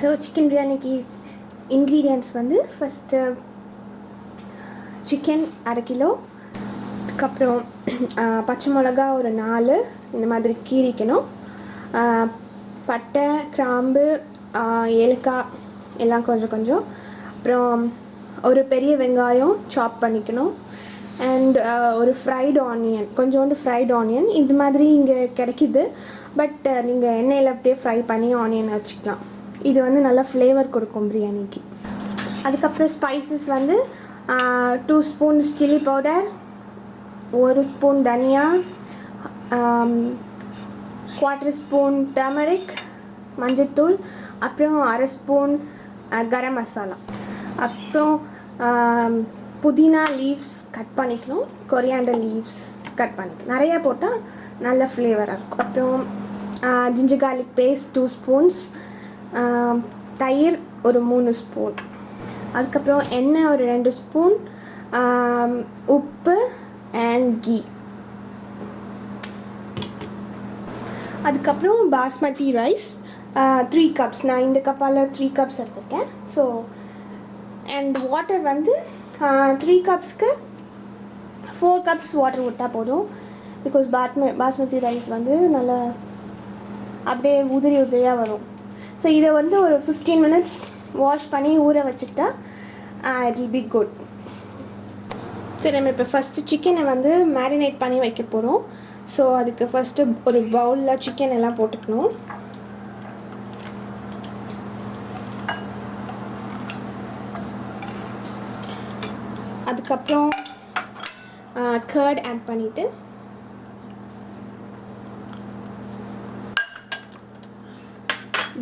So chicken பிரியாணிக்கு ingredients வந்து first chicken 1/2 kilo, அதுக்கப்புறம் பச்சை மிளகா ஒரு 4 இந்த மாதிரி கீறிக்கணும். பட்டை, கிராம்பு, ஏலக்காய் எல்லாம் கொஞ்சம் கொஞ்சம். அப்புறம் ஒரு பெரிய வெங்காயம் சாப் பண்ணிக்கணும். அண்ட் ஒரு ஃப்ரைடு ஆனியன், கொஞ்சோண்டு ஃப்ரைடு ஆனியன் இது மாதிரி இங்கே கிடைக்கிது. பட் நீங்கள் எண்ணெயில் அப்படியே ஃப்ரை பண்ணி ஆனியன் வச்சுக்கலாம். இது வந்து நல்லா ஃப்ளேவர் கொடுக்கும் பிரியாணிக்கு. அதுக்கப்புறம் ஸ்பைசஸ் வந்து 2 ஸ்பூன்ஸ் சில்லி பவுடர், 1 ஸ்பூன் தனியா, 1/4 ஸ்பூன் டர்மரிக் மஞ்சத்தூள், அப்புறம் 1/2 ஸ்பூன் கரம் மசாலா, அப்புறம் புதினா லீவ்ஸ் கட் பண்ணிக்கணும், கொரியாண்டர் லீவ்ஸ் கட் பண்ணிக்கணும். நிறையா போட்டால் நல்ல ஃப்ளேவராக இருக்கும். அப்புறம் ஜிஞ்சர் கார்லிக் பேஸ்ட் 2 ஸ்பூன்ஸ், தயிர் ஒரு 3 ஸ்பூன், அதுக்கப்புறம் எண்ணெய் ஒரு 2 ஸ்பூன், உப்பு அண்ட் கீ. அதுக்கப்புறம் பாஸ்மதி ரைஸ் 3 கப்ஸ், நான் இந்த கப்பால் 3 கப்ஸ் எடுத்திருக்கேன். ஸோ அண்ட் வாட்டர் வந்து 3 கப்ஸ்க்கு 4 கப்ஸ் வாட்டர் விட்டால் போதும். பிகாஸ் பாஸ்மதி ரைஸ் வந்து நல்லா அப்படியே உதிரியாக வரும். ஸோ இதை வந்து ஒரு 15 மினிட்ஸ் வாஷ் பண்ணி ஊற வச்சுக்கிட்டா இட் வில் பி குட். சரி, நம்ம இப்போ ஃபஸ்ட்டு சிக்கனை வந்து மேரினேட் பண்ணி வைக்க போகிறோம். ஸோ அதுக்கு ஃபஸ்ட்டு ஒரு பவுலில் சிக்கன் எல்லாம் போட்டுக்கணும். அதுக்கப்புறம் கர்ட் ஆட் பண்ணிவிட்டு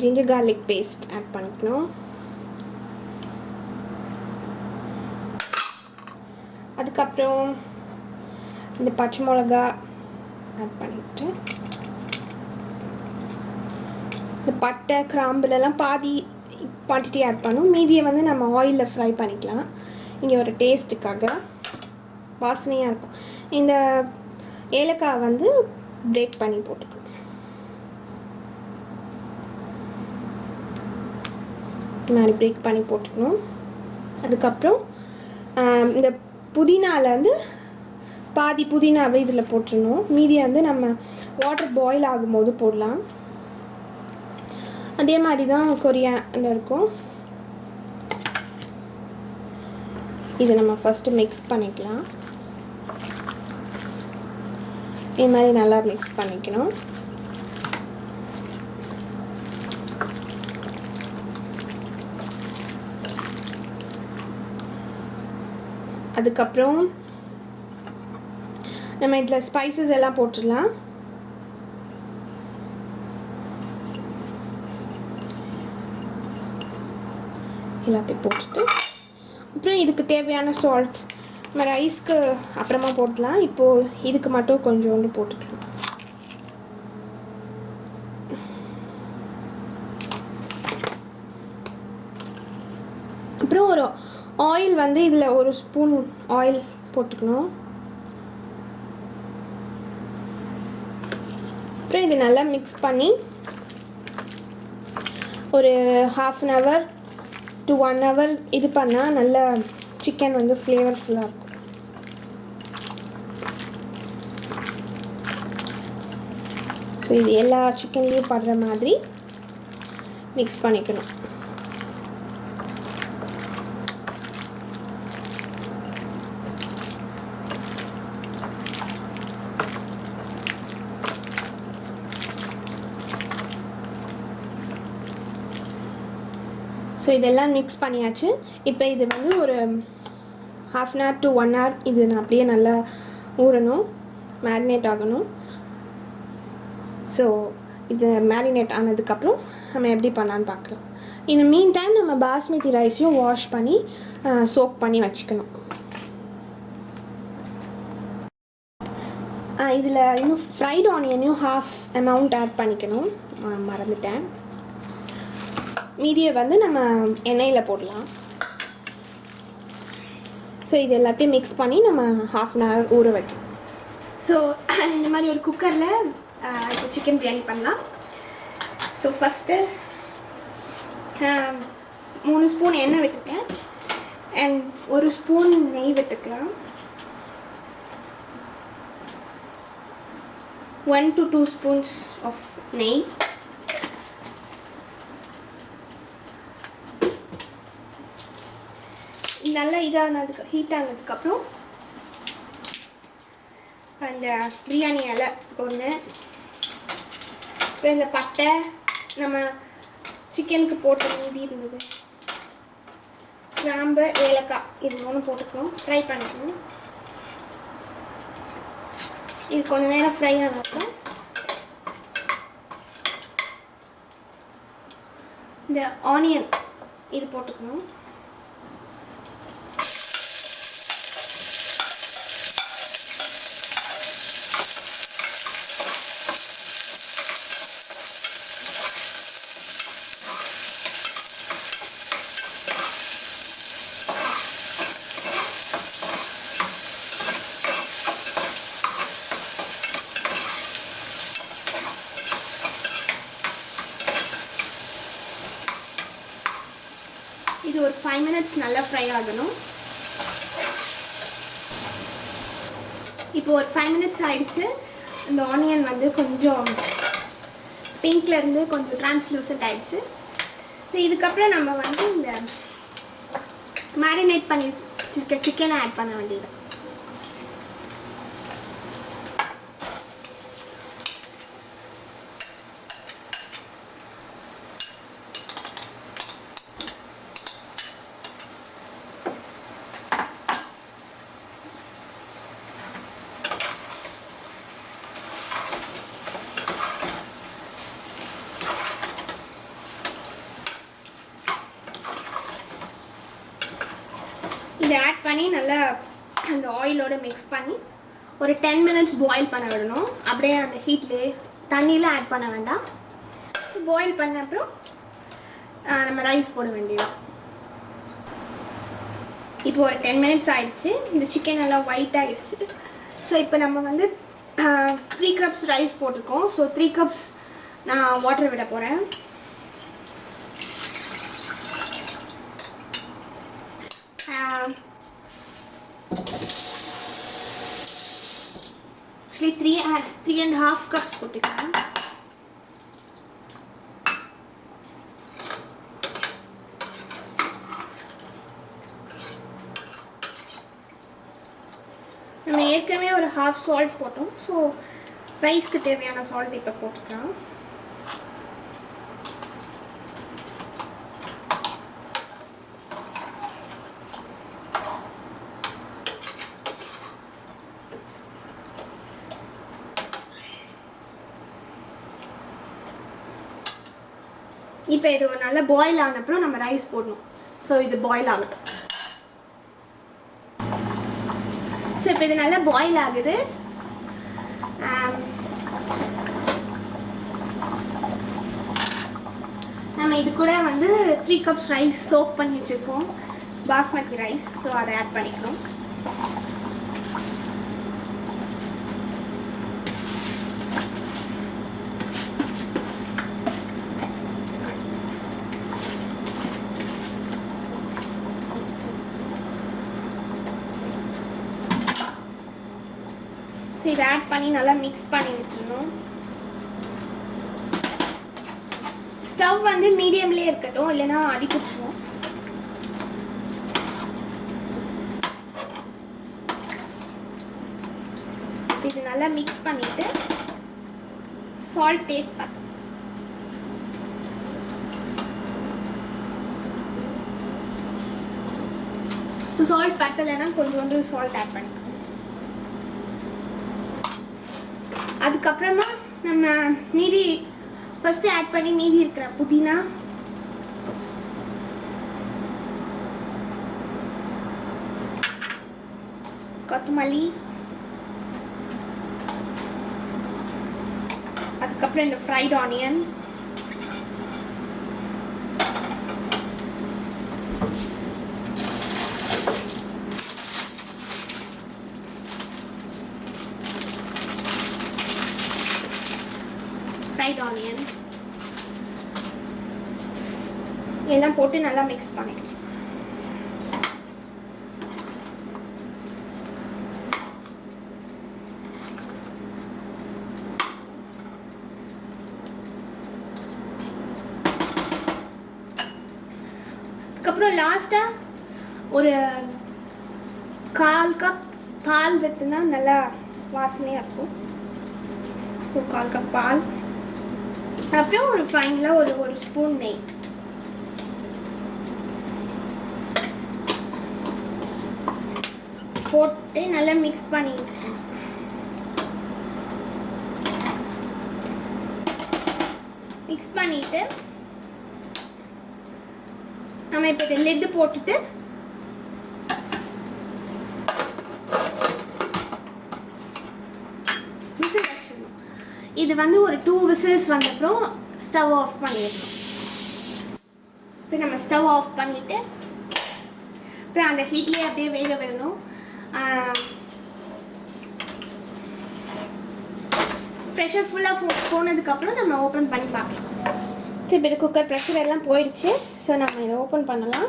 ஜிஞ்சர் கார்லிக் பேஸ்ட் ஆட் பண்ணிக்கணும். அதுக்கப்புறம் இந்த பச்சை மிளகா ஆட் பண்ணிவிட்டு இந்த பட்டை கிராம்புலலாம் பாதி குவான்டிட்டி ஆட் பண்ணும். மீதியை வந்து நம்ம ஆயிலில் ஃப்ரை பண்ணிக்கலாம். இங்கே ஒரு டேஸ்ட்டுக்காக வாசனையாக இருக்கும். இந்த ஏலக்காய் வந்து பிரேக் பண்ணி போட்டுக்கணும். நான் பிரேக் பண்ணி போட்டுக்கணும். அதுக்கப்புறம் இந்த புதினாவில் வந்து பாதி புதினாவை இதில் போட்டுடணும். மீதியை வந்து நம்ம வாட்டர் பாயில் ஆகும்போது போடலாம். அதே மாதிரி தான் கொரியாண்டர் இருக்கும். இதை நம்ம ஃபஸ்ட்டு மிக்ஸ் பண்ணிக்கலாம். இது மாதிரி நல்லா மிக்ஸ் பண்ணிக்கணும். அதுக்கப்புறம் நம்ம இதில் ஸ்பைசஸ் எல்லாம் போட்டுடலாம். எல்லாத்தையும் போட்டுட்டு அப்புறம் இதுக்கு தேவையான சால்ட் நம்ம ரைஸ்க்கு அப்புறமா போடலாம். இப்போது இதுக்கு மட்டும் கொஞ்சோண்டு போட்டுக்கலாம். அப்புறம் ஒரு ஆயில் வந்து இதில் 1 ஸ்பூன் ஆயில் போட்டுக்கணும். அப்புறம் இது நல்லா மிக்ஸ் பண்ணி ஒரு 1/2 hour to 1 hour இது பண்ணால் நல்லா சிக்கன் வந்து ஃப்ளேவர்ஃபுல்லாக இருக்கும். ஸோ இது எல்லா சிக்கன்லேயும் படுற மாதிரி மிக்ஸ் பண்ணிக்கணும். ஸோ இதெல்லாம் மிக்ஸ் பண்ணியாச்சு. இப்போ இது வந்து ஒரு 1/2 hour to 1 hour இது நான் அப்படியே நல்லா ஊறணும், மேரினேட் ஆகணும். ஸோ இது மேரினேட் ஆனதுக்கப்புறம் நம்ம எப்படி பண்ணலான்னு பார்க்கலாம். இந்த மீன் டைம் நம்ம பாஸ்மதி ரைஸையும் வாஷ் பண்ணி சோக் பண்ணி வச்சுக்கணும். இதில் இன்னும் ஃப்ரைடு ஆனியனையும் 1/2 amount ஆட் பண்ணிக்கணும், மறந்துட்டேன். மீதியை வந்து நம்ம எண்ணெயில் போடலாம். ஸோ இது எல்லாத்தையும் மிக்ஸ் பண்ணி நம்ம 1/2 hour ஊற வைக்கணும். ஸோ இந்த மாதிரி ஒரு குக்கரில் இப்போ சிக்கன் பிரியாணி பண்ணலாம். ஸோ ஃபஸ்ட்டு 3 ஸ்பூன் எண்ணெய் விட்டுருக்கேன் அண்ட் 1 ஸ்பூன் நெய் விட்டுக்கலாம். 1 to 2 spoons ஆஃப் நெய். நல்லா ஹீட் ஆனதுக்கப்புறம் அந்த பிரியாணி இலை ஒன்று, அப்புறம் இந்த பட்டை நம்ம சிக்கனுக்கு போட்ட மீதி இருந்தது, கிராம்பு, ஏலக்காய், இது 3 போட்டுக்கணும். ஃப்ரை பண்ணிக்கணும். இது கொஞ்ச நேரம் ஃப்ரை ஆனதும் இந்த ஆனியன் இது போட்டுக்கணும். இது ஒரு 5 minutes நல்லா ஃப்ரை ஆகணும். இப்போ ஒரு 5 minutes ஆயிடுச்சு. இந்த ஆனியன் வந்து கொஞ்சம் பிங்க்ல இருந்து கொஞ்சம் டிரான்ஸ்லூசன்ட் ஆயிடுச்சு. இதுக்கப்புறம் நம்ம வந்து இந்த மேரினேட் பண்ணி வச்சிருக்க சிக்கனை ஆட் பண்ண வேண்டியது. இதை ஆட் பண்ணி நல்லா அந்த ஆயிலோட மிக்ஸ் பண்ணி ஒரு 10 minutes பாயில் பண்ண விடணும். அப்படியே அந்த ஹீட்லேயே தண்ணியில் ஆட் பண்ண வேண்டாம். பாயில் பண்ண அப்புறம் நம்ம ரைஸ் போட வேண்டியதான். இப்போ ஒரு 10 minutes ஆயிடுச்சு. இந்த சிக்கன் எல்லாம் ஒயிட் ஆகிடுச்சு. ஸோ இப்போ நம்ம வந்து 3 cups ரைஸ் போட்டிருக்கோம். ஸோ 3 cups நான் வாட்டர் விட போகிறேன். Actually 3.5 cups போட்டுக்கலாம். நம்ம ஏற்கனவே ஒரு half salt போட்டோம். ஸோ ரைஸ்க்கு தேவையான சால்ட் இப்போ போட்டுக்கலாம். இப்போ இது ஒரு நல்ல பாயில் ஆன அப்புறம் நம்ம ரைஸ் போடணும். ஸோ இது பாயில் ஆகட்டும். ஸோ இப்போ இது நல்லா பாயில் ஆகுது. நம்ம இது கூட வந்து 3 cups ரைஸ் சோக் பண்ணி வச்சுருக்கோம், பாஸ்மதி ரைஸ். ஸோ அதை ஆட் பண்ணிக்கணும். இதை ஆட் பண்ணி நல்லா மிக்ஸ் பண்ணி வச்சிடணும். ஸ்டவ் வந்து மீடியம்லேயே இருக்கட்டும், இல்லைன்னா அடி பிடிச்சிடும். இது நல்லா மிக்ஸ் பண்ணிட்டு சால்ட் டேஸ்ட் பார்த்து சால்ட் பத்தலைன்னா கொஞ்சோண்டு சால்ட் ஆட் பண்ணிக்கணும். அதுக்கப்புறமா நம்ம மீதி ஃபர்ஸ்ட் ஆட் பண்ணி மீதி இருக்கிற புதினா, கொத்தமல்லி, அதுக்கப்புறம் இந்த ஃப்ரைட் ஆனியன், எல்லாம் போட்டு நல்லா மிக்ஸ் பண்ணிக்கலாம். அதுக்கப்புறம் லாஸ்ட்டாக ஒரு 1/4 கப் பால் ஊற்றினா நல்லா வாசனையாக இருக்கும். ஸோ 1/4 கப் பால், அப்புறம் ஒரு ஃபைனலாக ஒரு ஸ்பூன் நெய். போட்டு நல்லா மிக்ஸ் பண்ணிட்டு நம்ம இப்போ இதை லிட் போட்டுட்டு விசில் வச்சிடணும். இது வந்து ஒரு 2 விசில்ஸ் வந்தப்புறம் ஸ்டவ் ஆஃப் பண்ணிடணும். இப்போ நம்ம ஸ்டவ் ஆஃப் பண்ணிட்டு அப்புறம் அந்த ஹீட்லேயே அப்படியே வேக விடணும். ப்ரெஷர் ஃபுல்லாக போனதுக்கப்புறம் நம்ம ஓப்பன் பண்ணி பார்க்கலாம். சரி, இது குக்கர் ப்ரெஷர் எல்லாம் போயிடுச்சு. ஸோ நம்ம இதை ஓப்பன் பண்ணலாம்.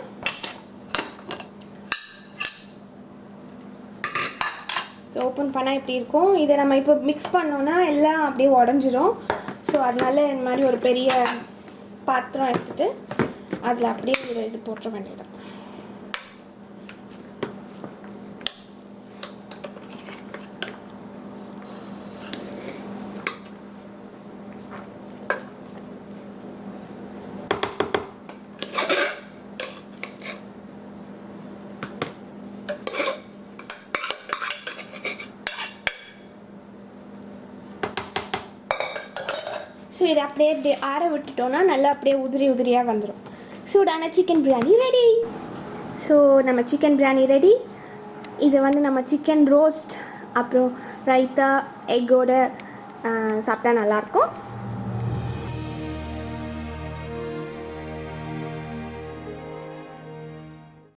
ஸோ ஓப்பன் பண்ணால் இப்படி இருக்கும். இதை நம்ம இப்போ மிக்ஸ் பண்ணோன்னா எல்லாம் அப்படியே உடஞ்சிரும். ஸோ அதனால இந்த மாதிரி ஒரு பெரிய பாத்திரம் எடுத்துகிட்டு அதில் அப்படியே ஒரு இது போட்டுற வேண்டியது. ஸோ இதை அப்படியே ஆற விட்டுட்டோன்னா நல்லா அப்படியே உதிரியாக வந்துடும். சூடான சிக்கன் பிரியாணி ரெடி. ஸோ நம்ம சிக்கன் பிரியாணி ரெடி. இது வந்து நம்ம சிக்கன் ரோஸ்ட் அப்புறம் ரைத்தா எக்கோடு சாப்பிட்டா நல்லாயிருக்கும்.